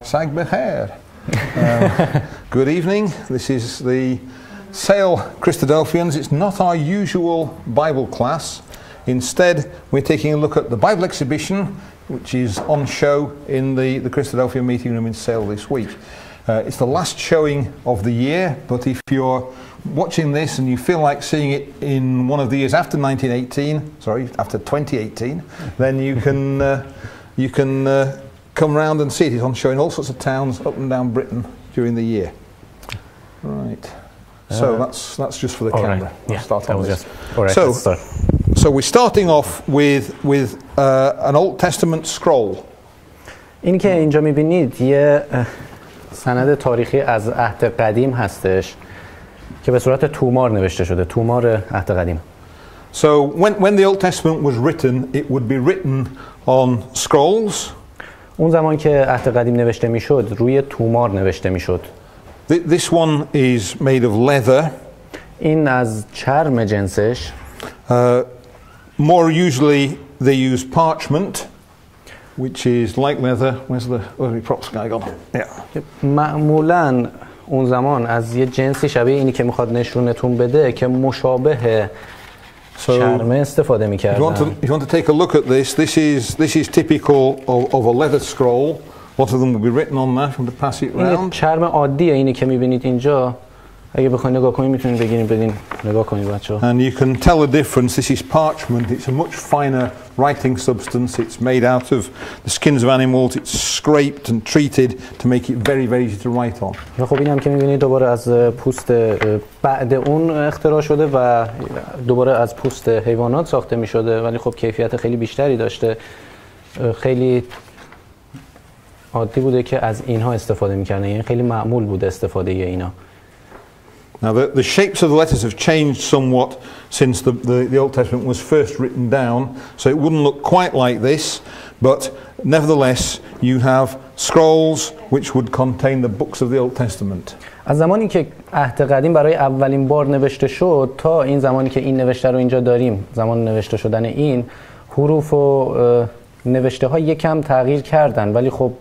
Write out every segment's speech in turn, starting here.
Sag Becher. Good evening. This is the Sale Christadelphians. It's not our usual Bible class. Instead, we're taking a look at the Bible exhibition, which is on show in the Christadelphia meeting room in Sale this week. It's the last showing of the year, but if you're watching this and you feel like seeing it in one of the years after 2018, then you can come round and see it. It's on show in all sorts of towns up and down Britain during the year. Right. So that's just for the camera. Right. Yeah, start on this. All right, so, let's start. So we're starting off with an Old Testament scroll. این که اینجا می‌بینید یه سند تاریخی از عهد قدیم هستش که به صورت تومار نوشته شده. تومار عهد قدیم. So when the Old Testament was written, it would be written on scrolls. اون زمان که عهد قدیم نوشته میشد روی تومار نوشته میشد. This one is made of leather. این از چرم جنسش. More usually they use parchment, which is like leather. Where's the props guy gone? Yeah. معمولاً اون زمان از یه جنسی شبیه اینی که میخواد نشونتون بده که مشابه چرم استفاده میکردن. If you want to take a look at this is typical of a leather scroll. What of them will be written on that? I'm going to pass it round. چرم عادیه اینی که میبینید اینجا. اگه بخواید نگاه کنید میتونید بگیرید بدین نگاه کنید بچه‌ها. And you can tell the difference. This is parchment. It's a much finer writing substance. It's made out of the skins of animals. It's scraped and treated to make it very very easy to write on. خب اینم که میبینید دوباره از پوست بعد اون اختراع شده و دوباره از پوست حیوانات ساخته میشده ولی خب کیفیت خیلی بیشتری داشته. خیلی عادی بوده که از اینها استفاده میکردن. یعنی خیلی معمول بوده استفاده اینا. Now the shapes of the letters have changed somewhat since the Old Testament was first written down, so it wouldn't look quite like this, but nevertheless you have scrolls which would contain the books of the Old Testament. از زمانی که عهد قدیم برای اولین بار نوشته شد تا این زمانی که این نوشته رو اینجا داریم، زمان نوشته شدن این حروف و نوشته ها یکم تغییر کردن ولی خب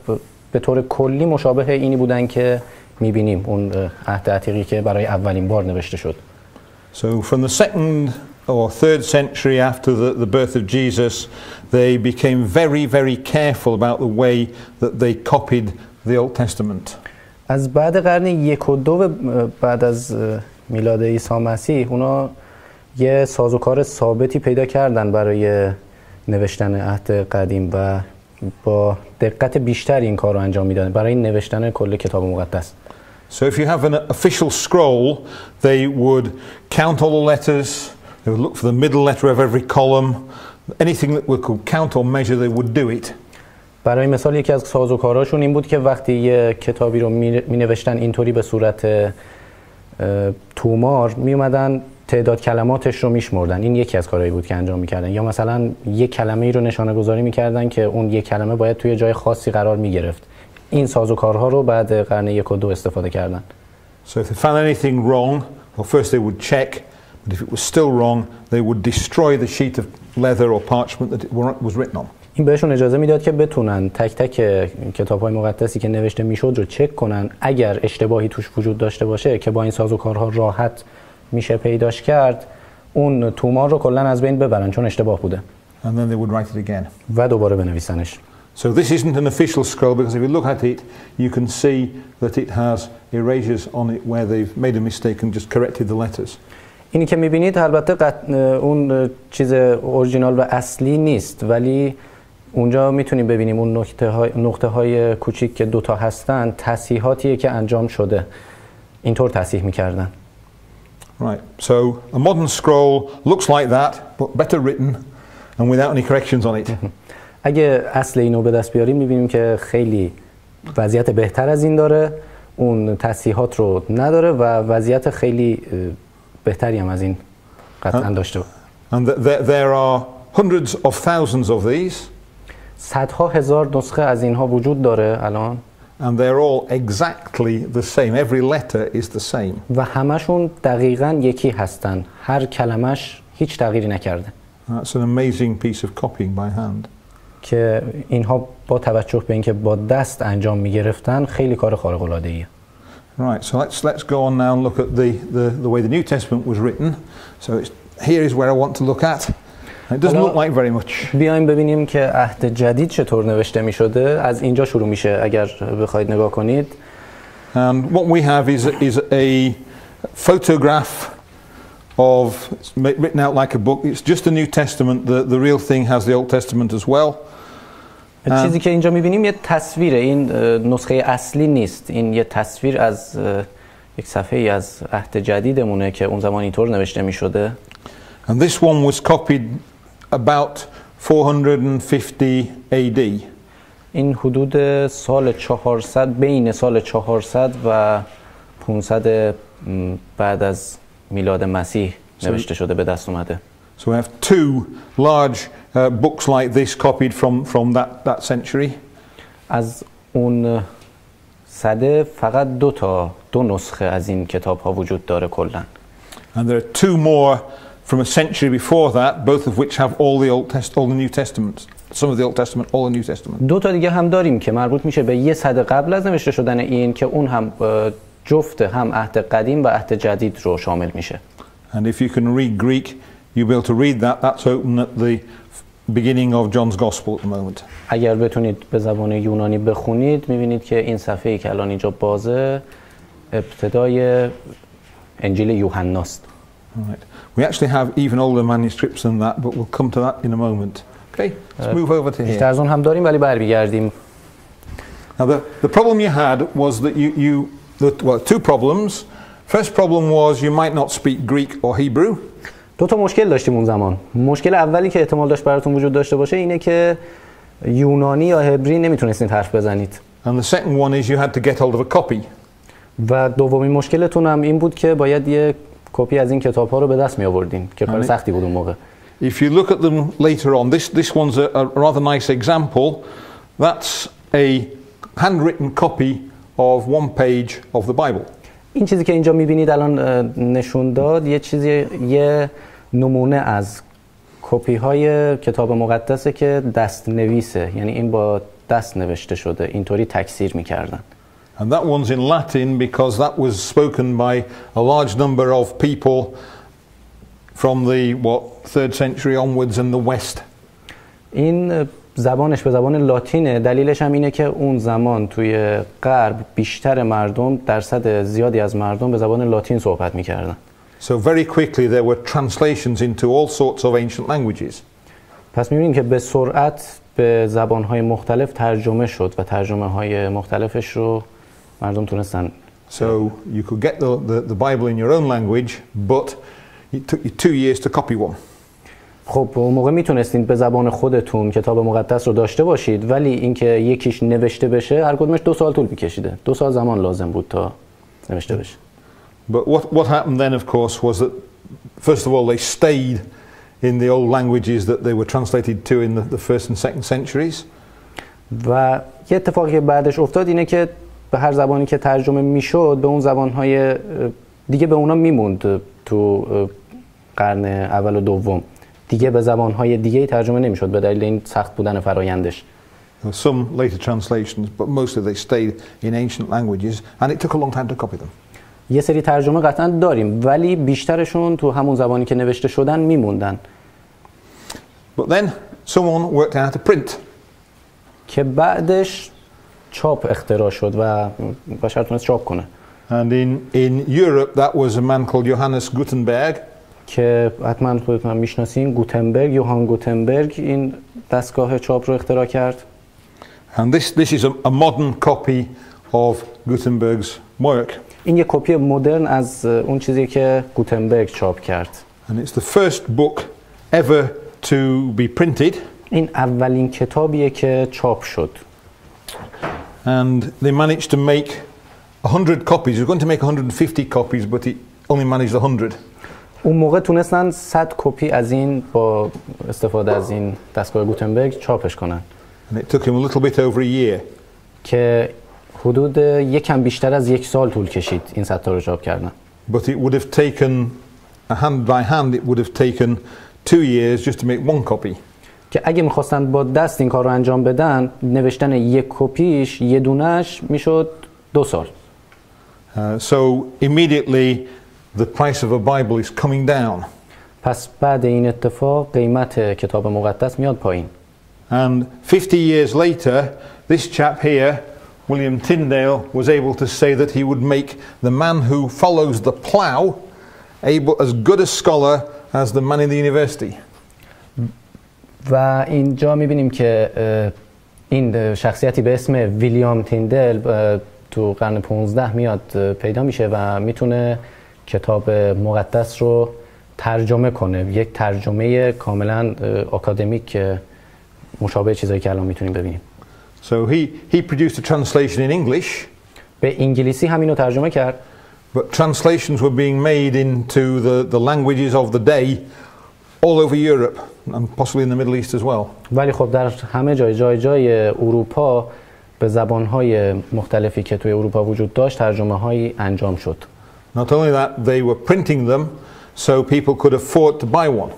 به طور کلی مشابه اینی بودن که می‌بینیم اون عهد عتیقی که برای اولین بار نوشته شد. So from the 2nd or 3rd century after the birth of Jesus, they became very very careful about the way that they copied the Old Testament. از بعد قرن 1 و 2 بعد از میلاد عیسی مسیح اونا یه سازوکار ثابتی پیدا کردن برای نوشتن عهد قدیم و با دقت بیشتر این کار رو انجام میدادن برای نوشتن کل کتاب مقدس. So if you have an official scroll, they would count all the letters, they would look for the middle letter of every column, anything that could count or measure, they would do it. برای مثال یکی از سازوکاراشون این بود که وقتی یه کتابی رو می نوشتن اینطوری به صورت تومار می اومدن تعداد کلماتش رو میشمردن. این یکی از کارهایی بود که انجام میکردن. یا مثلا یک کلمه‌ای رو نشانه گذاری میکردن که اون یک کلمه باید توی جای خاصی قرار میگرفت. این سازوکارها رو بعد قرن 1 و 2 استفاده کردن. So if they found anything wrong, well first they would check, but if it was still wrong, they would destroy the sheet of leather or parchment that it was written on. این بهشون اجازه میداد که بتونن تک تک کتاب‌های مقدسی که نوشته میشد رو چک کنن. اگر اشتباهی توش وجود داشته باشه که با این سازوکارها راحت میشه پیداش کرد، اون تومار رو کلاً از بین ببرن چون اشتباه بوده. And then they would write it again. و دوباره بنویسنش. So this isn't an official scroll because if you look at it, you can see that it has erasures on it where they've made a mistake and just corrected the letters. اینی که می‌بینید البته اون چیز اورجینال و اصلی نیست ولی اونجا میتونیم ببینیم اون نقطه‌های کوچیک که دوتا هستن تصحیحاتیه که انجام شده. اینطور تصحیح می‌کردن. Right. So a modern scroll looks like that but better written and without any corrections on it. اگه اصل اینو به دست بیاریم می‌بینیم که خیلی وضعیت بهتر از این داره. اون تصحیحات رو نداره و وضعیت خیلی بهتری هم از این قطعاً داشته. And there are hundreds of thousands of these. صدها هزار نسخه از اینها وجود داره الان. And they're all exactly the same. Every letter is the same. و همشون دقیقاً یکی هستن. هر کلمش هیچ تغییری نکرده. That's an amazing piece of copying by hand. که اینها با توجه به اینکه با دست انجام می‌گرفتن خیلی کار خارق العاده‌ایه. Right, so let's go on now and look at the way the New Testament was written. So here is where I want to look at. It doesn't look like very much. بیایم ببینیم که عهد جدید چطور نوشته می‌شده. از اینجا شروع میشه اگر بخواید نگاه کنید. And what we have is a photograph of, it's written out like a book. It's just the New Testament. The real thing has the Old Testament as well. چیزی که اینجا می‌بینیم یه تصویره. این نسخه اصلی نیست. این یه تصویر از یک صفحه‌ای از عهد جدیدمونه که اون زمان اینطور نوشته می‌شده. And this one was copied about 450 AD. این حدود سال 400 بین سال 400 و 500 بعد از میلاد مسیح نوشته شده به دست اومده. So we have two large books like this copied from that century. از اون سده فقط دو نسخه از این کتاب ها وجود داره کلاً. And there are two more from a century before that, both of which have all the New Testaments. Some of the Old Testament, all the New Testament. دو تا دیگه هم داریم که مربوط میشه به یه سده قبل از نوشته شدن این که اون هم جفت هم عهد قدیم و عهد جدید رو شامل میشه. And if you can read Greek, you'll be able to read that. That's open at the beginning of John's Gospel at the moment. اگر بتونید به زبان یونانی بخونید میبینید که این صفحه‌ای که الان اینجا بازه ابتدای انجیل یوحناست. Right. We actually have even older manuscripts than that, but we'll come to that in a moment. Okay, let's move over to here. بیشتر از اون هم داریم ولی برمیگردیم. Now the problem you had was that well, two problems. First problem was you might not speak Greek or Hebrew. دو تا مشکل داشتیم اون زمان. مشکل اولی که احتمال داشت براتون وجود داشته باشه اینه که یونانی یا هبری نمیتونستید حرف بزنید. And the second one is you had to get hold of a copy. و دومین مشکلتون هم این بود که باید یه کپی از این کتاب‌ها رو به دست می آوردین که کار سختی بود اون موقع. If you look at them later on, this one's a rather nice example. That's a handwritten copy of one page of the Bible. این چیزی که اینجا می‌بینید الان نشون داد یه نمونه از کپی‌های کتاب مقدسه که دست نویسه، یعنی این با دست نوشته شده، اینطوری تکثیر می‌کردن. And that one's in Latin because that was spoken by a large number of people from the 3rd century onwards in the West. این زبانش به زبان لاتینه. دلیلش هم اینه که اون زمان توی غرب بیشتر مردم، درصد زیادی از مردم به زبان لاتین صحبت می‌کردن. So very quickly there were translations into all sorts of ancient languages. پس می‌بینیم که به سرعت به زبان‌های مختلف ترجمه شد و ترجمه‌های مختلفش رو مردم تونستن. So you could get the Bible in your own language, but it took you 2 years to copy one. خب اون موقع میتونستین به زبان خودتون کتاب مقدس رو داشته باشید، ولی اینکه یکیش نوشته بشه هر کدومش 2 سال طول می‌کشیده. 2 سال زمان لازم بود تا نوشته بشه. But what happened then, of course, was that first of all they stayed in the old languages that they were translated to in the 1st and 2nd centuries. و یه اتفاقی که بعدش افتاد اینه که به هر زبانی که ترجمه میشد به اون زبان‌های دیگه به اونا میموند تو قرن اول و دوم. دیگه به زبان‌های دیگه ترجمه نمیشد به دلیل این سخت بودن فرایندش. Some later translations, but mostly they stayed in ancient languages, and it took a long time to copy them. یه سری ترجمه قطعا داریم ولی بیشترشون تو همون زبانی که نوشته شدن میموندن. But then someone worked out how to print. که بعدش چاپ اختراع شد و بشر تونست چاپ کنه. And in Europe that was a man called Johannes Gutenberg. که حتما خودتون میشناسین، گوتنبرگ، یوهان گوتنبرگ این دستگاه چاپ رو اختراع کرد. And this is a modern copy of Gutenberg's work. این یک کپی مدرن از اون چیزی که گوتنبرگ چاپ کرد. And it's the first book ever to be printed. این اولین کتابیه که چاپ شد. And they managed to make 100 copies. They were going to make 150 copies, but he only managed 100. اون موقع تونستن 100 کپی از این با استفاده از این دستگاه گوتنبرگ چاپش کنن. And it took him a little bit over a year. که حدود یکم بیشتر از 1 سال طول کشید این 100 تا رو چاپ کردن. But it would have taken, hand by hand, it would have taken 2 years just to make one copy. که اگه میخواستن با دست این کار رو انجام بدن، نوشتن یک کپیش یه دونش میشد 2 سال. So immediately the price of a Bible is coming down. پس بعد این اتفاق قیمت کتاب مقدس میاد پایین. And 50 years later, this chap here, William Tyndale, was able to say that he would make the man who follows the plough as good a scholar as the man in the university. و اینجا میبینیم که این شخصیتی به اسم ویلیام تیندل تو قرن 15 میاد پیدا میشه و میتونه کتاب مقدس رو ترجمه کنه، یک ترجمه کاملا آکادمیک مشابه چیزایی که الان میتونیم ببینیم. So he produced a translation in English. به انگلیسی همینو ترجمه کرد. But translations were being made into the languages of the day all over Europe and possibly in the Middle East as well. ولی خب در همه جای اروپا به زبانهای مختلفی که توی اروپا وجود داشت ترجمه‌هایی انجام شد. Not only that, they were printing them so people could afford to buy one.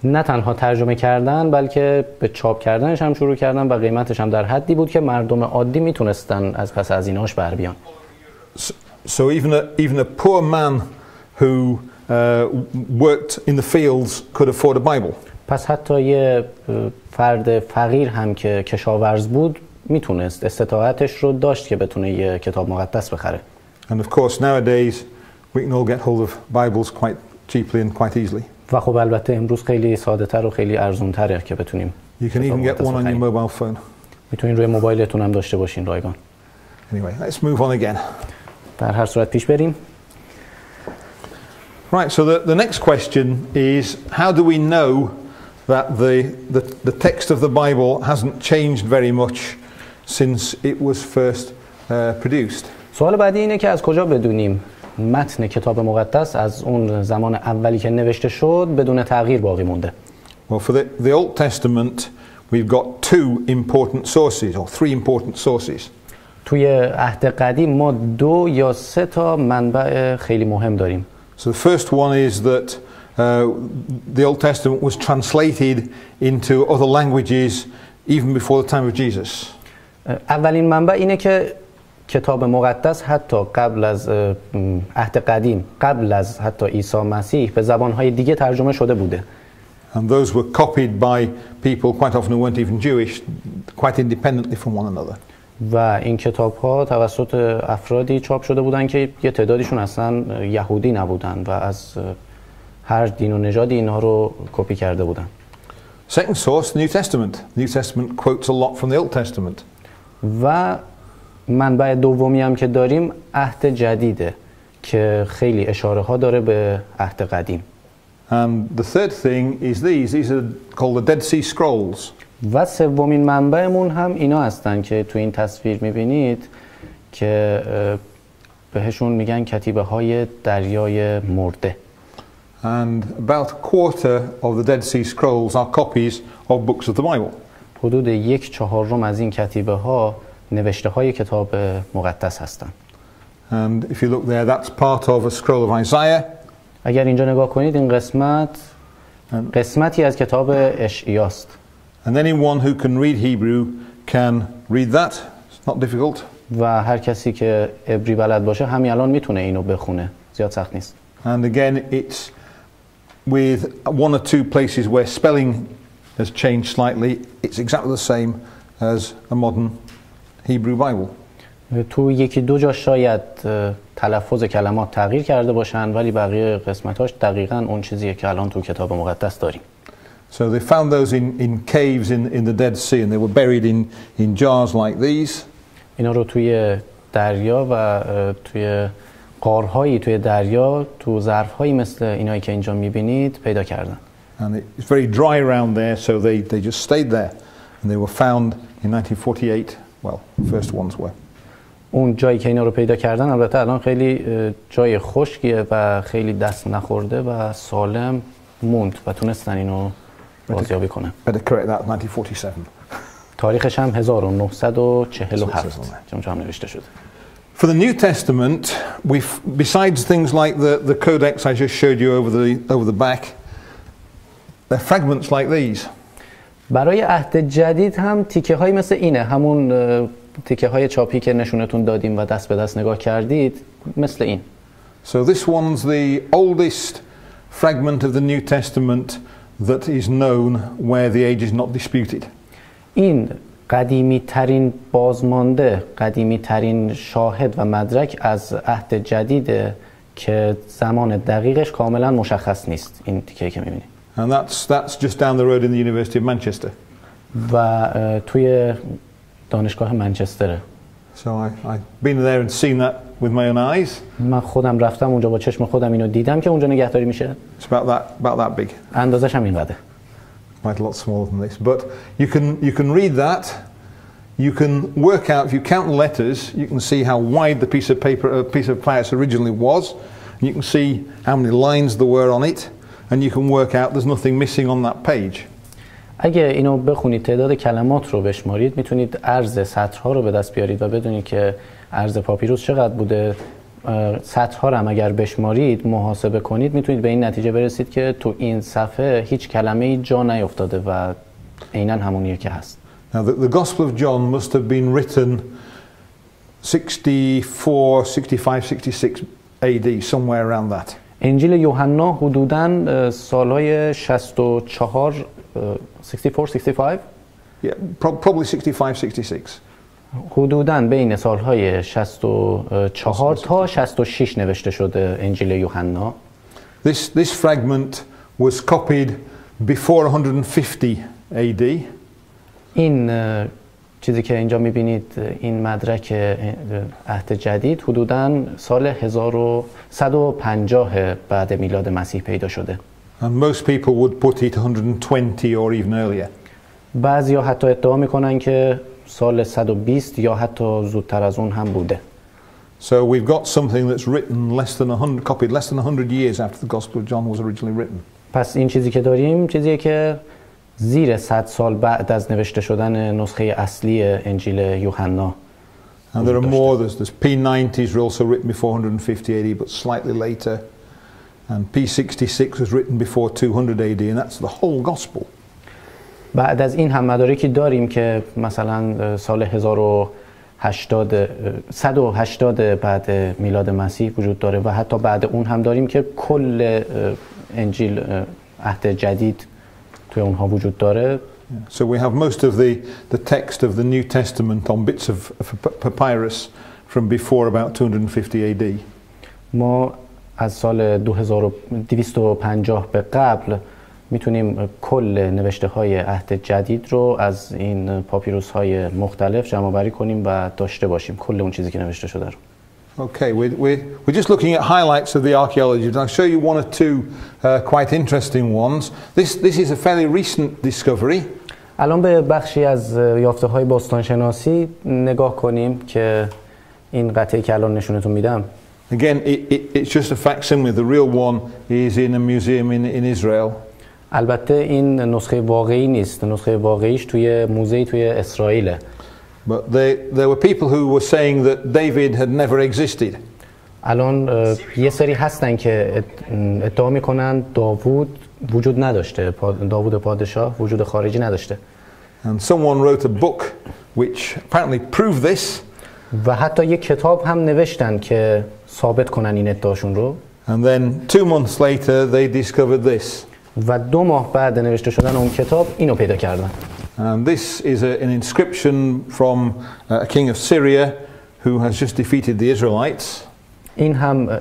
نه تنها ترجمه کردن بلکه به چاپ کردنش هم شروع کردن و قیمتش هم در حدی بود که مردم عادی میتونستن از پس از ایناش بر بیان. So even a poor man who worked in the fields could afford a Bible. پس حتی یه فرد فقیر هم که کشاورز بود میتونست، استطاعتش رو داشت که بتونه یه کتاب مقدس بخره. And of course nowadays we can all get hold of Bibles quite cheaply and quite easily. و خب البته امروز خیلی ساده‌تر و خیلی ارزان‌تره که بتونیم. You can even get one on your mobile phone. میتونین روی موبایلتون هم داشته باشین رایگان. Anyway, let's move on again. در هر صورت پیش بریم. Right, so the next question is how do we know that the text of the Bible hasn't changed very much since it was first produced? سوال بعدی اینه که از کجا بدونیم متن کتاب مقدس از اون زمان اولی که نوشته شد بدون تغییر باقی مونده؟ Well, for the Old Testament, we've got 2 important sources or 3 important sources. توی عهد قدیم ما 2 یا 3 تا منبع خیلی مهم داریم. So the first one is that the Old Testament was translated into other languages even before the time of Jesus. اولین منبع اینه که کتاب مقدس حتی قبل از عهد قدیم، قبل از حتی عیسی مسیح به زبانهای دیگه ترجمه شده بوده. And those were copied by people quite often who weren't even Jewish, quite independently from one another. و این کتاب‌ها توسط افرادی چاپ شده بودن که یه تعدادیشون اصلا یهودی نبودن و از هر دین و نژادی اینها رو کپی کرده بودن. Second source, the New Testament. The New Testament quotes a lot from the Old Testament. و منبع دومی هم که داریم عهد جدیده که خیلی اشاره ها داره به عهد قدیم. And the third thing is these are called the Dead Sea Scrolls. و سومین منبعمون هم اینا هستن که تو این تصویر میبینید که بهشون میگن کتیبه های دریای مرده. And about a quarter of the Dead Sea Scrolls are copies of books of the Bible. حدود 1/4 از این کتیبه ها نوشته های کتاب مقدس هستن. And if you look there, that's part of a scroll of Isaiah. اگر اینجا نگاه کنید این قسمتی از کتاب اشعیاست. And anyone who can read Hebrew can read that. It's not difficult. و هر کسی که عبری بلد باشه همین الان میتونه اینو بخونه. زیاد سخت نیست. And again, it's with 1 or 2 places where spelling has changed slightly. It's exactly the same as a modern Hebrew Bible. تو 1-2 جا شاید تلفظ کلمات تغییر کرده باشن ولی بقیه قسمتاش دقیقاً اون چیزیه که الان تو کتاب مقدس داریم. So they found those in caves in the Dead Sea and they were buried in jars like these. اینا رو توی دریا و توی غارهایی توی دریا تو ظرف‌هایی مثل اینایی که اینجا می‌بینید پیدا کردن. And it's very dry around there, so they just stayed there. And they were found in 1948. Well, the first ones were. اون جایی که اینا رو پیدا کردن البته الان خیلی جای خشکیه و خیلی دست نخورده و سالم موند و تونستن اینو بازیابی کنن. Better correct that, 1947. تاریخش هم 1947 چون هم نوشته شده. For the New Testament, besides things like the codex I just showed you over the back, they're fragments like these. برای عهد جدید هم تیکه های مثل اینه، همون تیکه های چاپی که نشونتون دادیم و دست به دست نگاه کردید مثل این. So this one's the oldest fragment of the New Testament that is known where the age is not disputed. این قدیمی ترین بازمانده، قدیمی ترین شاهد و مدرک از عهد جدیده که زمان دقیقش کاملا مشخص نیست، این تیکه‌ای که می‌بینید. And that's just down the road in the University of Manchester. و توی دانشگاه منچستره. So I've been there and seen that with my own eyes. من خودم رفتم اونجا، با چشم خودم اینو دیدم که اونجا نگهداری میشه. It's about that big. اندازش هم اینقدره. Quite a lot smaller than this, but you can read that. You can work out, if you count the letters, you can see how wide the piece of papyrus originally was. You can see how many lines there were on it, and you can work out there's nothing missing on that page. اگه اینو بخونید، تعداد کلمات رو بشمارید، میتونید عرض سطرها رو به دست بیارید و بدونید که عرض پاپیروس چقدر بوده. سطرها رو هم اگر بشمارید، محاسبه کنید، میتونید به این نتیجه برسید که تو این صفحه هیچ کلمه‌ای جا نیفتاده و عیناً همونیه که هست. Now the Gospel of John must have been written 64, 65, 66 AD, somewhere around that. انجیل یوحنا حدوداً سالهای 64 64 65 Yeah, probably 65, 66. حدوداً بین سالهای 64 تا 66 نوشته شده انجیل یوحنا. This fragment was copied before 150 AD. این چیزی که اینجا می‌بینید، این مدرک عهد جدید حدوداً سال 1150 بعد میلاد مسیح پیدا شده. And most people would put it 120 or even earlier. بعضیا حتی ادعا میکنن که سال 120 یا حتی زودتر از اون هم بوده. So we've got something that's written copied less than 100 years after the Gospel of John was originally written. پس این چیزی که داریم چیزیه که زیر 100 سال بعد از نوشته شدن نسخه اصلی انجیل یوحنا. And there are more. There's P90s were also written before 150 AD, but slightly later. And P66 was written before 200 AD, and that's the whole Gospel. بعد از این هم مدارکی داریم که مثلا سال 180 بعد میلاد مسیح وجود داره و حتی بعد اون هم داریم که کل انجیل عهد جدید توی اونها وجود داره. So we have most of the text of the New Testament on bits of papyrus from before about 250 AD. ما از سال 2250 به قبل میتونیم کل نوشته های عهد جدید رو از این پاپیروس های مختلف جمع آوری کنیم و داشته باشیم، کل اون چیزی که نوشته شده رو. Okay, we're just looking at highlights of the archaeology. I'll show you one or two quite interesting ones. This is a fairly recent discovery. الان به بخشی از یافته های باستانشناسی نگاه کنیم که این قطعه که الان نشونتون میدم. Again, it's just a facsimile. The real one is in a museum in Israel. البته این نسخه واقعی نیست، نسخه واقعیش توی موزه‌ای توی اسرائیله. But there were people who were saying that David had never existed. الان یه سری هستن که ادعا میکنن داوود وجود نداشته، داوود پادشاه وجود خارجی نداشته. And someone wrote a book which apparently proved this. و حتی یک کتاب هم نوشتن که ثابت کنن این ادعاشون رو. And then 2 months later they discovered this. و 2 ماه بعد نوشته شدن اون کتاب اینو پیدا کردن. And this is an inscription from a king of Syria who has just defeated the Israelites.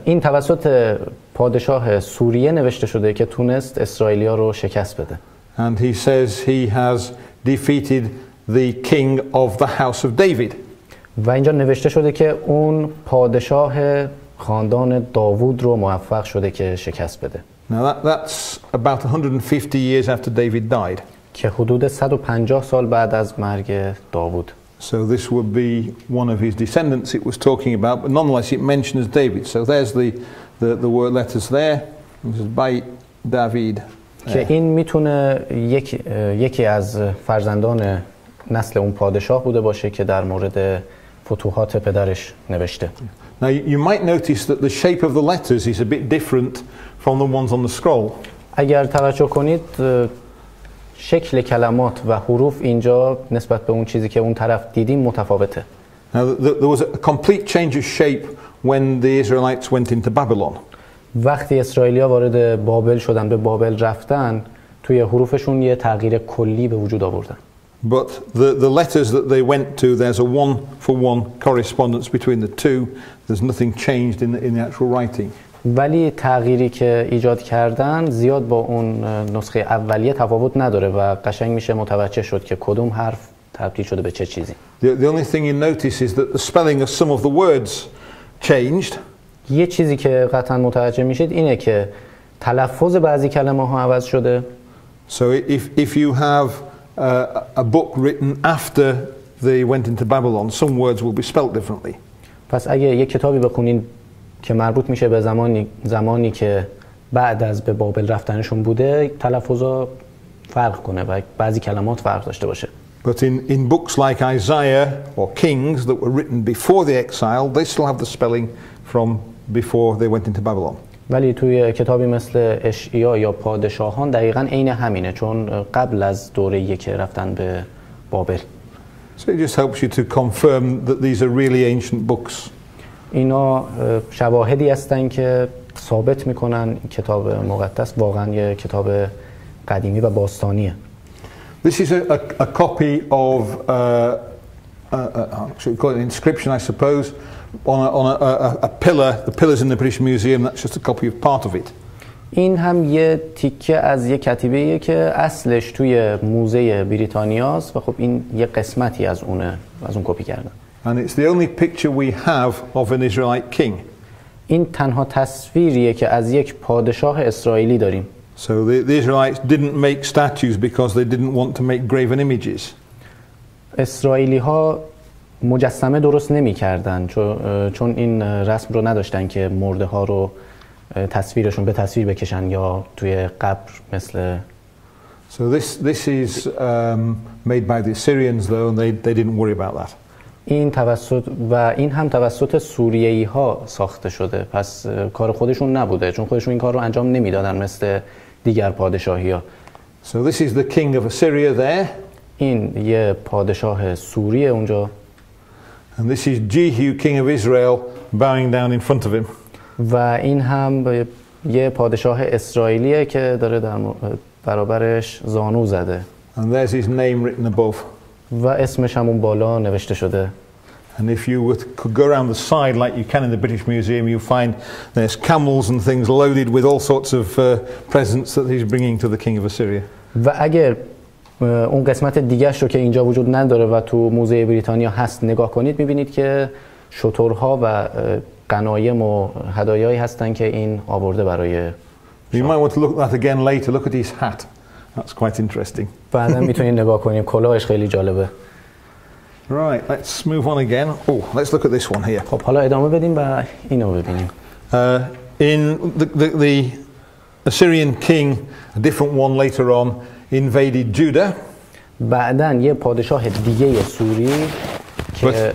این توسط پادشاه سوریه نوشته شده که تونست اسرائیلیا رو شکست بده. And he says he has defeated the king of the house of David. و اینجا نوشته شده که اون پادشاه خاندان داوود رو موفق شده که شکست بده. Now that's about 150 years after David died. که حدود 150 سال بعد از مرگ داوود. So this would be one of his descendants it was talking about, but nonetheless it mentions David. So there's the word letters there. This is by David. که این میتونه یکی از فرزندان نسل اون پادشاه بوده باشه که در مورد فتوحات پدرش نوشته. Now you might notice that the shape of the letters is a bit different from the ones on the scroll. اگر توجه کنید شکل کلمات و حروف اینجا نسبت به اون چیزی که اون طرف دیدیم متفاوته. Now, there was a complete change of shape when the Israelites went into Babylon. وقتی اسرائیلیا وارد بابل شدن، به بابل رفتن، توی حروفشون یه تغییر کلی به وجود آوردن. But the letters that they went to, there's a one-for-one correspondence between the two. There's nothing changed in the actual writing. ولی تغییری که ایجاد کردن زیاد با اون نسخه اولیه تفاوت نداره و قشنگ میشه متوجه شد که کدوم حرف تبدیل شده به چه چیزی. The only thing you notice is that the spelling of some of the words changed. یه چیزی که قطعا متوجه میشید اینه که تلفظ بعضی کلمه ها عوض شده. So if you have a book written after they went into Babylon, some words will be spelt differently. پس اگه یک کتابی بخونین که مربوط میشه به زمانی که بعد از به بابل رفتنشون بوده، تلفظا فرق کنه و بعضی کلمات فرق داشته باشه. But in books like Isaiah or Kings that were written before the exile, they still have the spelling from before they went into Babylon. ولی توی کتابی مثل اشعیا یا پادشاهان دقیقاً عین همینه، چون قبل از دوره‌ای که رفتن به بابل. So it just helps you to confirm that these are really ancient books. اینا شواهدی هستن که ثابت میکنن کتاب مقدس واقعاً یه کتاب قدیمی و باستانیه. This is a copy of should we call it an inscription, I suppose, on a pillar. The pillars in the British Museum. That's just a copy of part of it. این هم یه تیکه از یه کتیبه‌ایه که اصلش توی موزه بریتانیاست و خب این یه قسمتی از اون کپی کردن. And it's the only picture we have of an Israelite king. این تنها تصویریه که از یک پادشاه اسرائیلی داریم. So the Israelites didn't make statues because they didn't want to make graven images. اسرائیلی ها مجسمه درست نمی کردن چون این رسم رو نداشتن که مرده ها رو تصویرشون به تصویر بکشن یا توی قبر مثل. So this is made by the Assyrians though, and they didn't worry about that. این هم توسط سوریه‌ای ها ساخته شده، پس کار خودشون نبوده چون خودشون این کار رو انجام نمیدادن مثل دیگر پادشاهی ها. So this is the king of Assyria there. این یه پادشاه سوریه اونجا. And this is Jehu, king of Israel, bowing down in front of him. و این هم یه پادشاه اسرائیلیه که داره در برابرش زانو زده. And there's his name written above. و اسمش هم اون بالا نوشته شده. And if you could go around the side like you can in the British Museum, you'll find there's camels and things loaded with all sorts of presents that he's bringing to the king of Assyria. و اگر اون قسمت دیگه‌اش رو که اینجا وجود نداره و تو موزه بریتانیا هست نگاه کنید، می‌بینید که شترها و غنایم و هدایایی هستن که این آورده برای You might want to look at that again later. Look at his hat. That's quite interesting. بعدا میتونید نگاه کنیم، کلاهش خیلی جالبه. Right, let's move on again. Oh, let's look at this one here. خب حالا ادامه بدیم و اینو ببینیم. In the Assyrian king, a different one later on, invaded Judah. بعداً یه پادشاه دیگه سوری که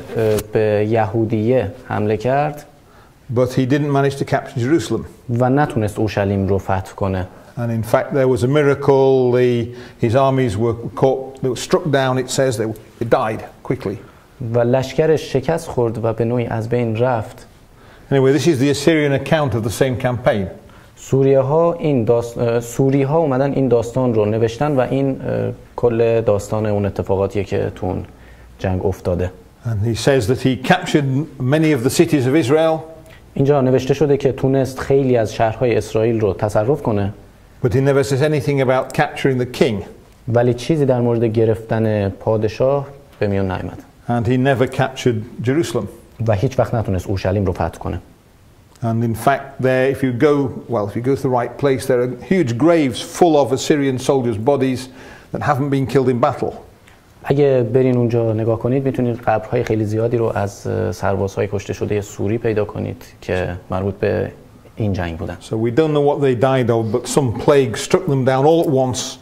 به یهودیه حمله کرد. But he didn't manage to capture Jerusalem. و نتونست اورشلیم رو فتح کنه. And in fact, there was a miracle. His armies were caught, they were struck down. It says they died quickly. و لشکرش شکست خورد و به نوعی از بین رفت. Anyway, this is the Assyrian account of the same campaign. سوری ها اومدن این داستان رو نوشتن و این کل داستان اون اتفاقاتیه که تو اون جنگ افتاده. And he says that he captured many of the cities of Israel. اینجا نوشته شده که تونست خیلی از شهرهای اسرائیل رو تصرف کنه. But he never says anything about capturing the king. ولی چیزی در مورد گرفتن پادشاه به میون نیامد. And he never captured Jerusalem. و هیچ وقت نتونست اورشلیم رو فتح کنه. And in fact, there, if you go to the right place, there are huge graves full of Assyrian soldiers' bodies that haven't been killed in battle. اگه برین اونجا نگاه کنید میتونید قبرهای خیلی زیادی رو از سربازهای کشته شده سوری پیدا کنید که مربوط به این جنگ بودن. So we don't know what they died of, but some plague struck them down all at once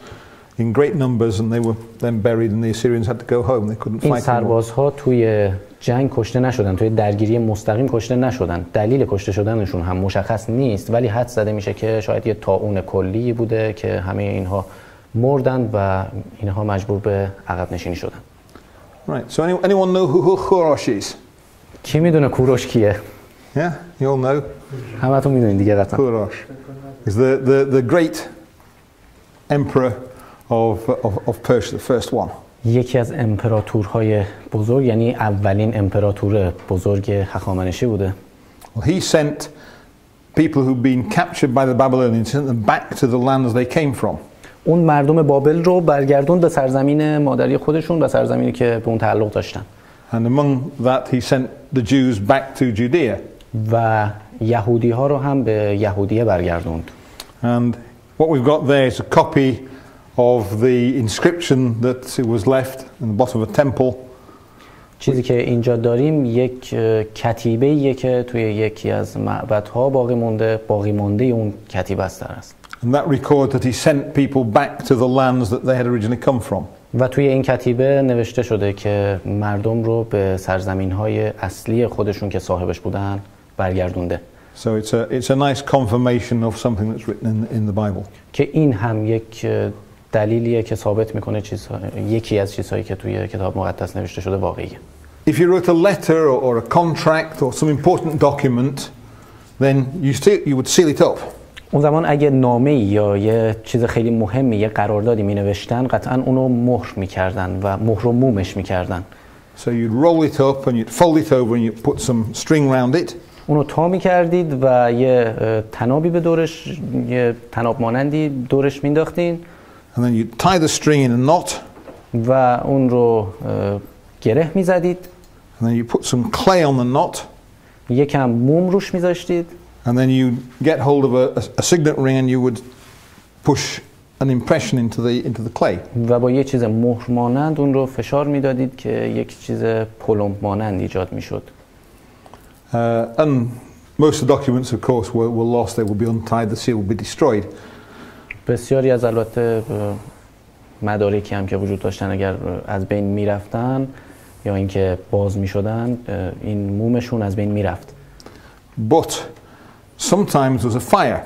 in great numbers, and they were then buried, and the Assyrians had to go home. They couldn't fight. این سربازها توی جنگ کشته نشدن، توی درگیری مستقیم کشته نشدن. دلیل کشته شدنشون هم مشخص نیست، ولی حدس زده میشه که شاید یه طاعون کلی بوده که همه اینها مردند و اینها مجبور به عقب نشینی شدند. Right, so anyone know who Korosh is? کی میدونه کوروش کیه؟ Yeah, you all know? همتون میدونید دیگه قطعا. Korosh is the great emperor of Persia, the first one. یکی از امپراتورهای بزرگ، یعنی اولین امپراتور بزرگ هخامنشی بوده. Well, he sent people who'd been captured by the Babylonians, sent them back to the lands they came from. اون مردم بابل رو برگردوند به سرزمین مادری خودشون و سرزمینی که به اون تعلق داشتن. And among that he sent the Jews back to Judea. و یهودی ها رو هم به یهودیه برگردوند. And what we've got there is a copy of the inscription that was left in the bottom of a temple. چیزی که اینجا داریم یک کتیبه‌ایه که توی یکی از معبدها باقی مونده اون کتیبه است. And that records that he sent people back to the lands that they had originally come from. و توی این کتیبه نوشته شده که مردم رو به سرزمین‌های اصلی خودشون که صاحبش بودن برگردونده. So it's a nice confirmation of something that's written in the Bible. که این هم یک دلیلیه که ثابت میکنه یکی از چیزهایی که توی کتاب مقدس نوشته شده واقعیه. If you wrote a letter or a contract or some important document, then you would seal it up. اون زمان اگه نامه یا یه چیز خیلی مهمی، یه قراردادی می نوشتن، قطعاً اونو مهر میکردن و مهر و مومش میکردن. So you'd roll it up and you'd fold it over and you'd put some string around it. اونو تا میکردید و یه تنابی به دورش، یه تناب مانندی دورش مینداختین. And then you'd tie the string in a knot. و اون رو گره میزدید. And then you put some clay on the knot. یکم موم روش میذاشتید. And then you get hold of a signet ring and you would push an impression into the clay. و با یه چیز مهر مانند اون رو فشار میدادید که یک چیز پلمب مانند ایجاد میشد. And most of the documents, of course, were lost. They would be untied. The seal would be destroyed. بسیاری از البته مدارکی هم که وجود داشتن اگر از بین میرفتن یا اینکه باز میشدن، این مومشون از بین میرفت. But sometimes there was a fire.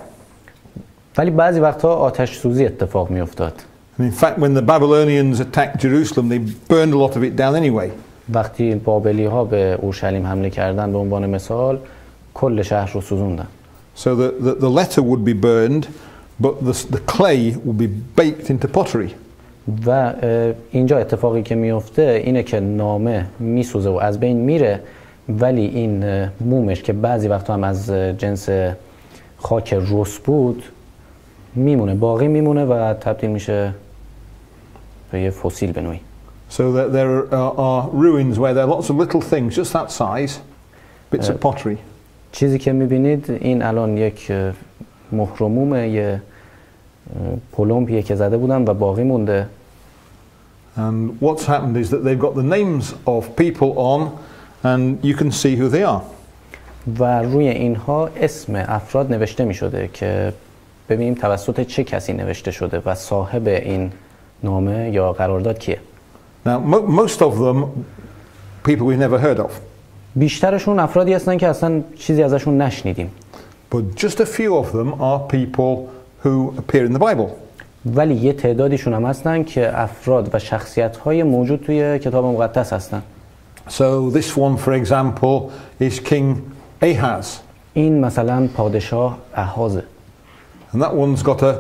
ولی بعضی وقتها آتش سوزی اتفاق می افتاد. And in fact, when the Babylonians attacked Jerusalem, they burned a lot of it down anyway. وقتی بابلی ها به اورشلیم حمله کردن، به عنوان مثال کل شهر رو سوزوندن. So the letter would be burned, but the clay would be baked into pottery. و اینجا اتفاقی که میفته اینه که نامه میسوزه و از بین میره، ولی این مومش که بعضی وقتا هم از جنس خاک رس بود میمونه، باقی میمونه و تبدیل میشه به یه فسیل به نوعی. So that there are ruins where there are lots of little things just that size, bits of pottery. چیزی که میبینید این الان یک مهر و مومه، یه پلمبیه که زده بودن و باقی مونده. And what's happened is that they've got the names of people on and you can see who they are. و روی اینها اسم افراد نوشته می شده که ببینیم توسط چه کسی نوشته شده و صاحب این نامه یا قرارداد کیه. Now most of them people we've never heard of. بیشترشون افرادی هستن که اصلا چیزی ازشون نشنیدیم. But just a few of them are people who appear in the Bible. ولی یه تعدادیشون هم هستن که افراد و شخصیت‌های موجود توی کتاب مقدس هستن. So this one, for example, is King Ahaz. این مثلا پادشاه احازه. And that one's got a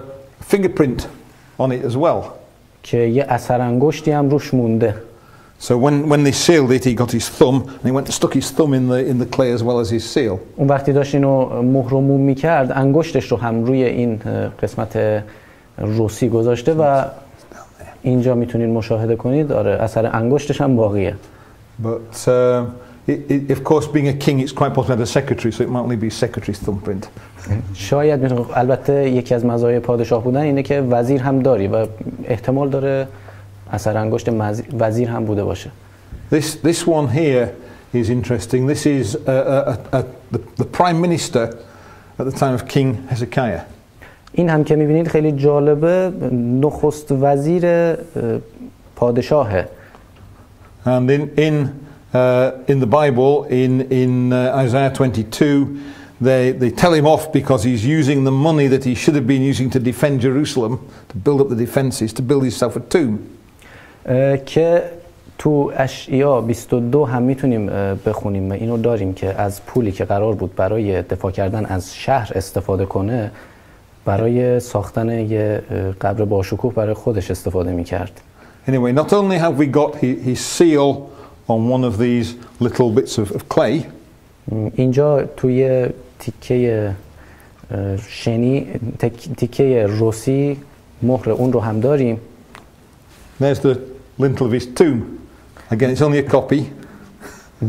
fingerprint on it as well. که یه اثر انگشتی هم روش مونده. So when they sealed it, he got his thumb and he went and stuck his thumb in the clay as well as his seal. اون وقتی داشت اینو مهر و موم می‌کرد، انگشتش رو هم روی این قسمت روسی گذاشته و اینجا میتونید مشاهده کنید. آره، اثر انگشتش هم باقیه. But of course, being a king, it's quite possible to have a secretary, so it might only be secretary's thumbprint. شاید البته یکی از مزایای پادشاه بودن اینه که وزیر هم داری و احتمال داره اثر انگشت وزیر هم بوده باشه. This one here is interesting. This is the prime minister at the time of King Hezekiah. این هم که می‌بینید خیلی جالبه، نخست وزیر پادشاهه. And in the Bible, in Isaiah 22, they tell him off because he's using the money that he should have been using to defend Jerusalem, to build up the defenses, to build himself a tomb. که تو اشعیا 22 هم میتونیم بخونیم، اینو داریم که از پولی که قرار بود برای دفاع کردن از شهر استفاده کنه برای ساختن یه قبر باشکوه برای خودش استفاده میکرد. Anyway, not only have we got his seal on one of these little bits of clay, اینجا توی تیکه شنی تیکه روسی مهر اون رو هم داریم. there's the lintel of his tomb. Again, it's only a copy.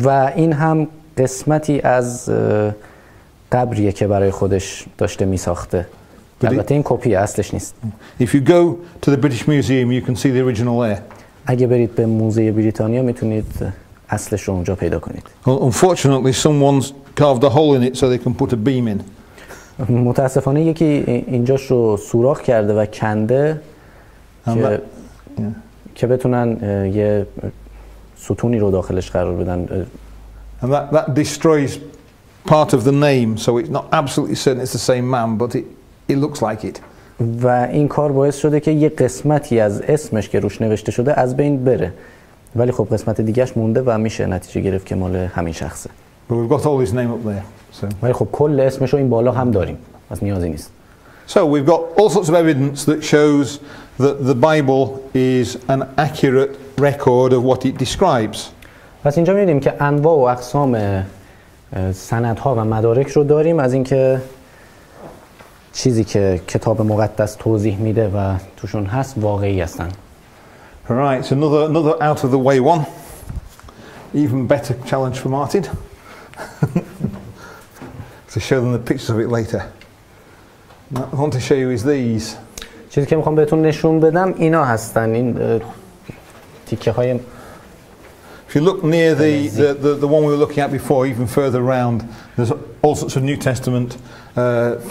و این هم قسمتی از قبریه که برای خودش داشته می ساخته. البته این کپی اصلش نیست. If you go to the British Museum, you can see the original there. اگه برید به موزه بریتانیا میتونید اصلش رو اونجا پیدا کنید. Unfortunately, someone's carved a hole in it so they can put a beam in. متاسفانه یکی اینجاش رو سوراخ کرده و کنده که بتونن یه ستونی رو داخلش قرار بدن. And that destroys part of the name, so it's not absolutely certain it's the same man, but it looks like it. و این کار باعث شده که یه قسمتی از اسمش که روش نوشته شده از بین بره، ولی خب قسمت دیگهش مونده و میشه نتیجه گرفت که مال همین شخصه. But we've got all his name up there. ولی خب کل اسمش رو این بالا هم داریم، پس نیازی نیست. So we've got all sorts of evidence that shows that the Bible is an accurate record of what it describes. پس اینجا می‌بینیم که انواع و اقسام سندها و مدارک رو داریم از اینکه چیزی که کتاب مقدس توضیح میده و توشون هست واقعی هستن. Right, so another out of the way one. Even better challenge for Martin. To show them the pictures of it later. What I want to show you is these. چیزی که میخوام بهتون نشون بدم اینا هستن، این تیکه های. If you look near the one we were looking at before, even further round, there's all sorts of New Testament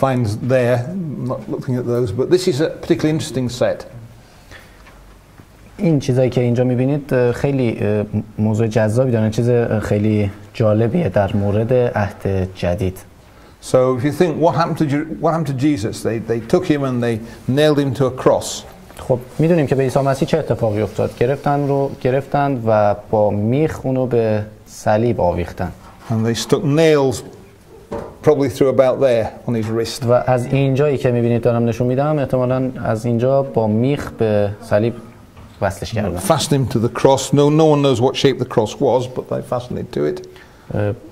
finds there. I'm not looking at those, but this is a particularly interesting set. این چیزایی که اینجا میبینید خیلی موضوع جذابی دارن، چیز خیلی جالبیه در مورد عهد جدید. So if you think what happened to Jesus, they took him and they nailed him to a cross. خب میدونیم که به عیسی مسیح چه اتفاقی افتاد. گرفتن و با میخ اونو به صلیب آویختن. And they stuck nails probably through about there on his wrist. و از اینجایی که میبینید دارم نشون میدم احتمالاً از اینجا با میخ به صلیب وصلش کردن. Fastened him to the cross. No one knows what shape the cross was, but they fastened it to it.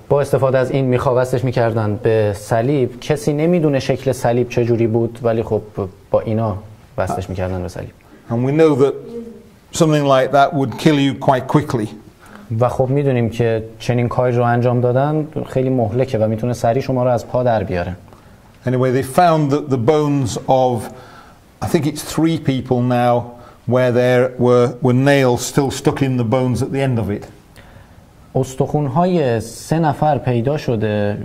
با استفاده از این میخا وصلش میکردن به صلیب. کسی نمیدونه شکل صلیب چجوری بود، ولی خب با اینا وصلش میکردن به صلیب. And we know that something like that would kill you quite quickly. و خب میدونیم که چنین کاری رو انجام دادن خیلی مهلکه و میتونه سریع شما رو از پا در بیاره. Anyway, they found the bones of, I think it's 3 people now, where there were nails still stuck in the bones at the end of it. استخوان‌های 3 نفر پیدا شده،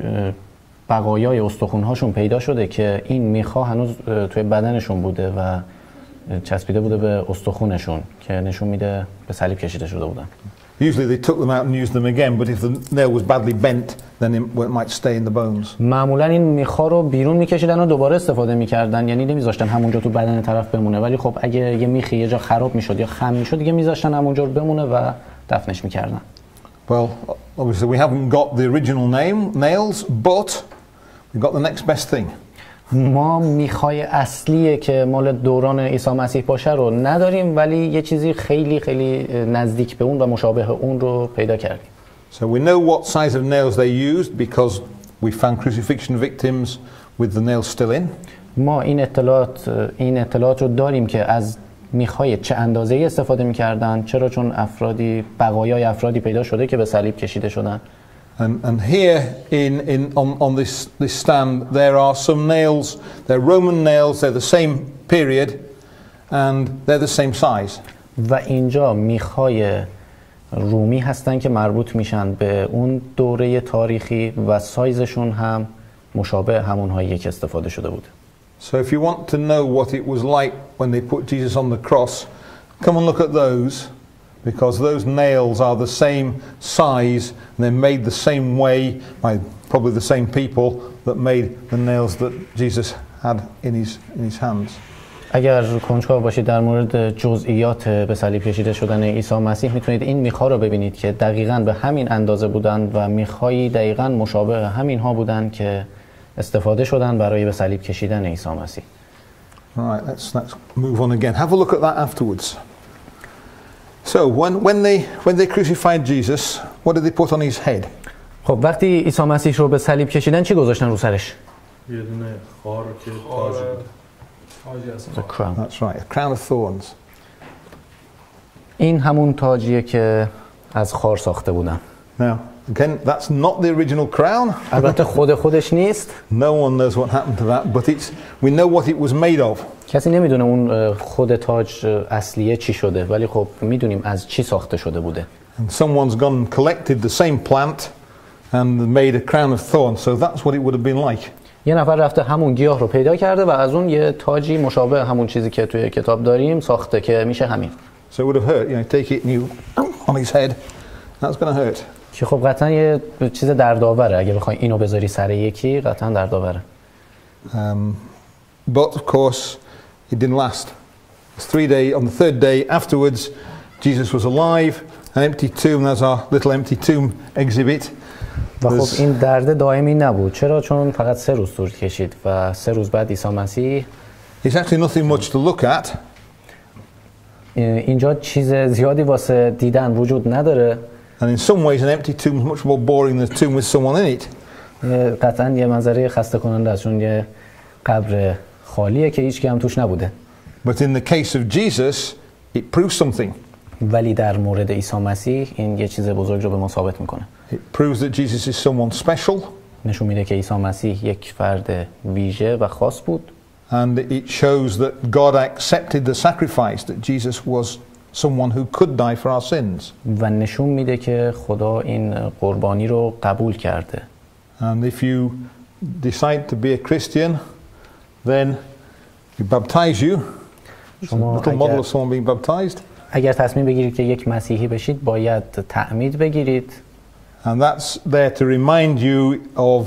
بقایای استخوان‌هاشون پیدا شده که این میخا هنوز توی بدنشون بوده و چسبیده بوده به استخوانشون که نشون میده به صلیب کشیده شده بودن. Usually they took them out and used them again, but if the nail was badly bent, then it might stay in the bones. معمولا این میخا رو بیرون میکشیدن و دوباره استفاده میکردن، یعنی نمیذاشتن همونجا تو بدن طرف بمونه، ولی خب اگه یه میخی یه جا خراب میشد یا خم میشد دیگه میذاشتن همونجا بمونه و دفنش میکردن. Well, obviously we haven't got the original nails, but we've got the next best thing. ما میخای اصلیه که مال دوران عیسی مسیح باشه رو نداریم، ولی یه چیزی خیلی خیلی نزدیک به اون و مشابه اون رو پیدا کردیم. So we know what size of nails they used because we found crucifixion victims with the nails still in. ما این اطلاعات رو داریم که از میخای چه اندازه‌ای استفاده می‌کردن، چرا چون بقایای افرادی پیدا شده که به صلیب کشیده شدن. And here on this stand there are some nails. They're Roman nails. They're the same period, and they're the same size. و اینجا میخای رومی هستن که مربوط میشن به اون دوره تاریخی و سایزشون هم مشابه همونهایی که استفاده شده بود. So if you want to know what it was like when they put Jesus on the cross, come and look at those. because those nails are the same size and they're made the same way by probably the same people that made the nails that Jesus had in his hands. اگر کنجکاو باشید در مورد جزئیات به صلیب کشیده شدن عیسی مسیح میتونید این میخ‌ها رو ببینید که دقیقاً به همین اندازه بودند و میخ‌های دقیقاً مشابه همین ها بودند که استفاده شدن برای به صلیب کشیدن عیسی مسیح. Right, let's move on again. Have a look at that afterwards. So when they crucified Jesus, what did they put on his head? خب وقتی عیسی مسیح رو به صلیب کشیدن چی گذاشتن رو سرش؟ یه دونه خار که تاج بود. The crown. That's right, a crown of thorns. این همون تاجیه که از خار ساخته بودن. Now, again, that's not the original crown. البته خودش نیست. No one knows what happened to that, but we know what it was made of. کسی نمیدونه اون خود تاج اصلیه چی شده، ولی خب میدونیم از چی ساخته شده بوده. And someone's gone and collected the same plant and made a crown of thorns, so that's what it would have been like. یه نفر رفته همون گیاه رو پیدا کرده و از اون یه تاجی مشابه همون چیزی که توی کتاب داریم ساخته که میشه همین. So it would have hurt, take it and you on his head, that's going to hurt. که خب قطعا یه چیز دردآوره، اگه بخوای اینو بذاری سر یکی قطعا دردآوره. But of course it didn't last. On the third day afterwards, Jesus was alive, an empty tomb. There's our little empty tomb exhibit. و خب این درد دائمی نبود. چرا؟ چون فقط 3 روز طول کشید و 3 روز بعد عیسی مسیح. It's actually nothing much to look at. اینجا چیز زیادی واسه دیدن وجود نداره. And in some ways an empty tomb is much more boring than a tomb with someone in it. قطعا یه منظره خسته کننده است، چون یه قبر خالیه که هیچ کی هم توش نبوده. But in the case of Jesus, it proves something. ولی در مورد عیسی مسیح این یه چیز بزرگ رو به ما ثابت میکنه. It proves that Jesus is someone special. نشون میده که عیسی مسیح یک فرد ویژه و خاص بود. And it shows that God accepted the sacrifice, that Jesus was someone who could die for our sins. و نشون میده که خدا این قربانی رو قبول کرده. And if you decide to be a Christian, then you baptize you. It's a little model of someone being baptized. اگر تصمیم بگیرید که یک مسیحی بشید باید تعمید بگیرید. And that's there to remind you of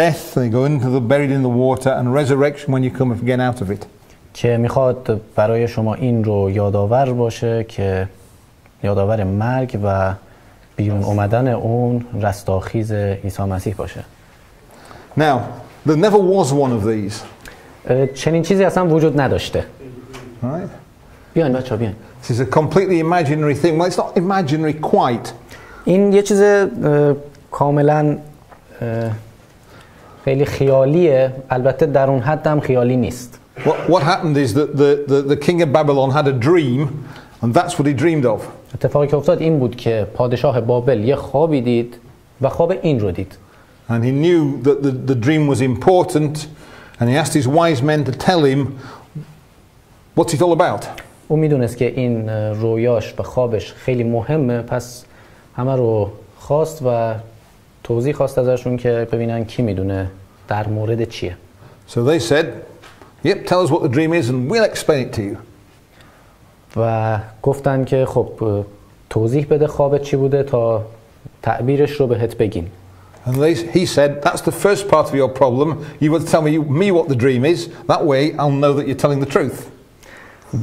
death. They go into the buried in the water and resurrection when you come again out of it. که میخواد برای شما این رو یادآور باشه که یادآور مرگ و بیرون اومدن اون رستاخیز عیسی مسیح باشه. Now, there never was one of these. چنین چیزی اصلا وجود نداشته. Right? بیاین بچه‌ها بیاین. This is a completely imaginary thing. Well, it's not imaginary quite. این یه چیز کاملا خیلی خیالیه، البته در اون حد هم خیالی نیست. What happened is that the king of Babylon had a dream, and that's what he dreamed of. اتفاقی که افتاد این بود که پادشاه بابل یه خوابی دید و خواب این رو دید. And he knew that the dream was important, and he asked his wise men to tell him what's it all about. او میدونست که این رویاش و خوابش خیلی مهمه، پس همه رو خواست و توضیح خواست ازشون که ببینن کی میدونه در مورد چیه. So they said, "Yep, tell us what the dream is and we'll explain it to you." و گفتن که خب توضیح بده خوابت چی بوده تا تعبیرش رو بهت بگیم. And he said, "That's the first part of your problem. You will tell me what the dream is. That way I'll know that you're telling the truth."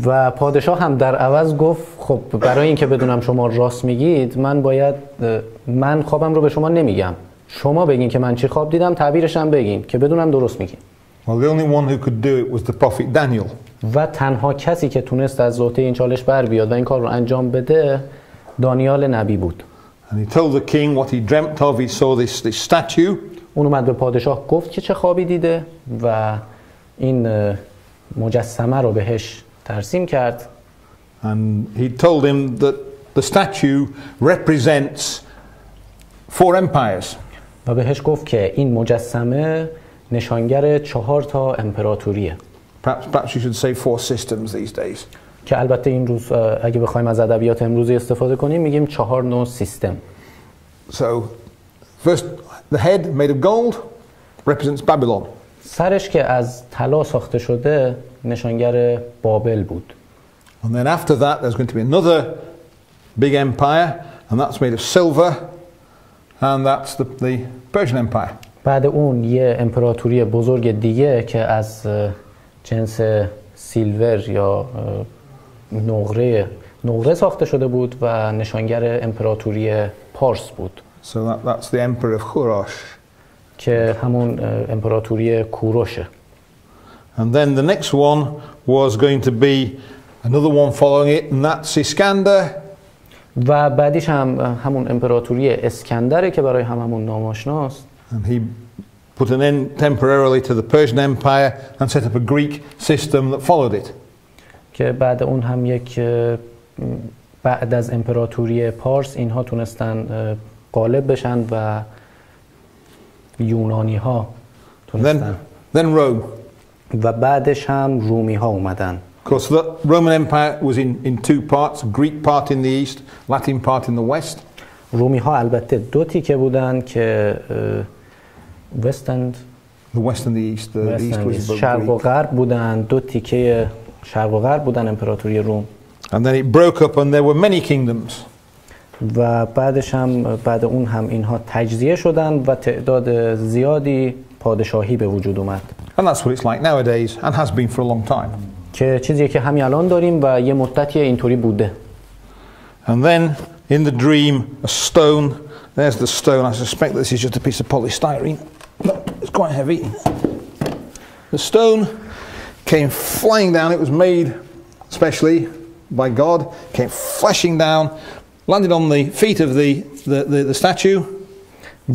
و پادشاه هم در عوض گفت خب برای اینکه بدونم شما راست میگید من خوابم رو به شما نمیگم، شما بگین که من چی خواب دیدم، تعبیرش هم بگین که بدونم درست میگین. Well, the only one who could do it was the prophet Daniel. و تنها کسی که تونست از عهده این چالش بر بیاد و این کار رو انجام بده دانیال نبی بود. And he told the king what he dreamt of. He saw this statue. اون اومد به پادشاه گفت که چه خوابی دیده و این مجسمه رو بهش ترسیم کرد. And he told him that the statue represents 4 empires. و بهش گفت که این مجسمه نشانگر 4 تا امپراتوریه. Perhaps you should say 4 systems these days. که البته این روز اگه بخوایم از ادبیات امروزی استفاده کنیم میگیم 4 نوع سیستم. So first the head made of gold represents Babylon. سرش که از طلا ساخته شده نشانگر بابل بود. And then after that there's going to be another big empire, and that's made of silver, and that's the Persian Empire. بعد اون یه امپراتوری بزرگ دیگه که از جنس سیلور یا نقره ساخته شده بود و نشانگر امپراتوری پارس بود. So that's the Emperor of Khurosh. که همون امپراتوری کوروشه. And then the next one was going to be another one following it, and that's Iskander. و بعدیش همون امپراتوری اسکندره که برای هممون ناماشناست. And he put an end temporarily to the Persian Empire and set up a Greek system that followed it. که بعد اون هم بعد از امپراتوری پارس اینها تونستن غالب بشن و یونانی ها تونستن. Then Rome. و بعدش هم رومی ها اومدن. Of course, the Roman Empire was in two parts, Greek part in the east, Latin part in the west. رومی ها البته دو تیکه بودن که west and the west and the east. The east was شرق و غرب بودن، دو تیکه شرق و غرب بودن امپراتوری روم. And then it broke up and there were many kingdoms. و بعدش هم بعد اون هم اینها تجزیه شدن و تعداد زیادی پادشاهی به وجود اومد. And that's what it's like nowadays and has been for a long time. که چیزیه که همین الان داریم و یه مدتی اینطوری بوده. And then in the dream a stone, there's the stone. I suspect this is just a piece of polystyrene. No, it's quite heavy. The stone came flying down. It was made specially by God. Came flashing down, landed on the feet of the statue.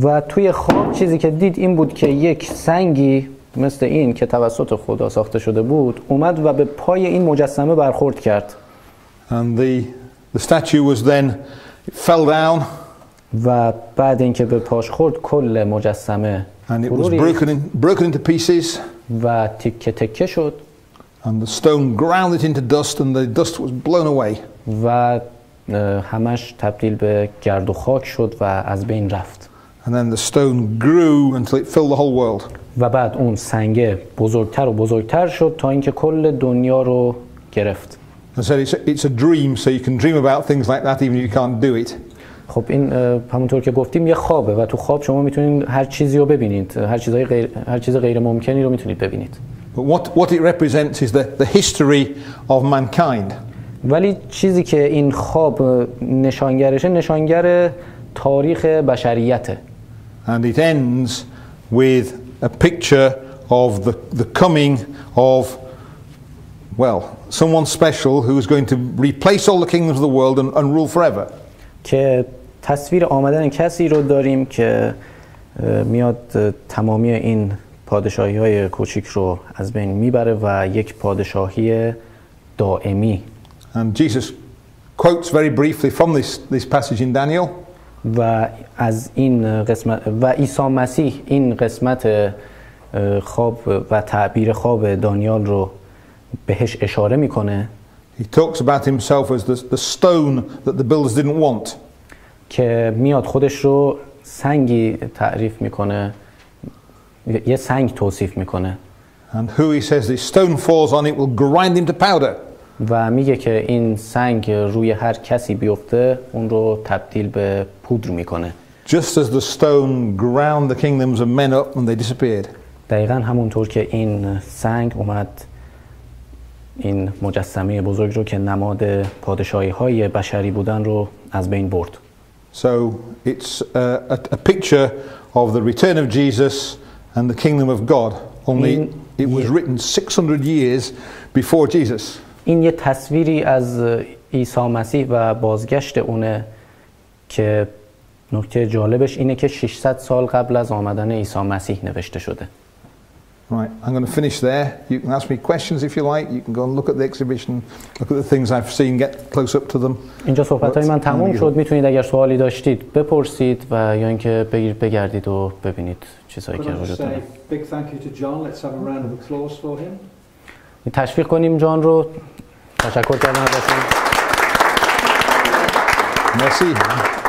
و توی خواب چیزی که دید این بود که یک سنگی مثل این که توسط خدا ساخته شده بود اومد و به پای این مجسمه برخورد کرد. And the statue was then it fell down. و بعد اینکه به پاش خورد کل مجسمه and it was broken into pieces. و تکه تکه شد. And the stone ground it into dust and the dust was blown away. و همش تبدیل به گرد و خاک شد و از بین رفت. And then the stone grew until it filled the whole world. و بعد اون سنگ بزرگتر و بزرگتر شد تا اینکه کل دنیا رو گرفت. I said it's a dream, so you can dream about things like that even if you can't do it. خب این همونطور که گفتیم یه خوابه و تو خواب شما میتونید هر چیزی رو ببینید، هر چیز غیر ممکنی رو میتونید ببینید. But what it represents is the history of mankind. ولی چیزی که این خواب نشانگرشه نشانگر تاریخ بشریته. And it ends with a picture of the coming of, well, someone special who is going to replace all the kingdoms of the world and rule forever. که تصویر آمدن کسی رو داریم که میاد تمامی این پادشاهی‌های کوچیک رو از بین میبره و یک پادشاهی دائمی. And Jesus quotes very briefly from this passage in Daniel. و از این قسمت و عیسی مسیح این قسمت خواب و تعبیر خواب دانیال رو بهش اشاره میکنه. He talks about himself as the stone that the builders didn't want. که میاد خودش رو سنگی تعریف میکنه، یه سنگ توصیف میکنه. And who he says this stone falls on it will grind him to powder. و میگه که این سنگ روی هر کسی بیفته اون رو تبدیل به پودر میکنه. Just as the stone ground the kingdoms of men up and they disappeared. دقیقاً همونطور که این سنگ اومد این مجسمه بزرگ رو که نماد پادشاهی‌های بشری بودن رو از بین برد. So it's a picture of the return of Jesus and the kingdom of God. Only it was written 600 years before Jesus. این یه تصویری از عیسی مسیح و بازگشت اونه که نکته جالبش اینه که 600 سال قبل از آمدن عیسی مسیح نوشته شده. Right, I'm going to finish there. You can ask me questions if you like. You can go and look at the exhibition, look at the things I've seen, get close up to them. اینجا صحبت‌های من تموم شد. میتونید اگر سوالی داشتید بپرسید و یا اینکه بگردید و ببینید چیزایی که وجود داره. Big thank you to John. Let's have a round of applause for him. تشویق کنیم جان رو. تشکر کردم ازتون. Merci.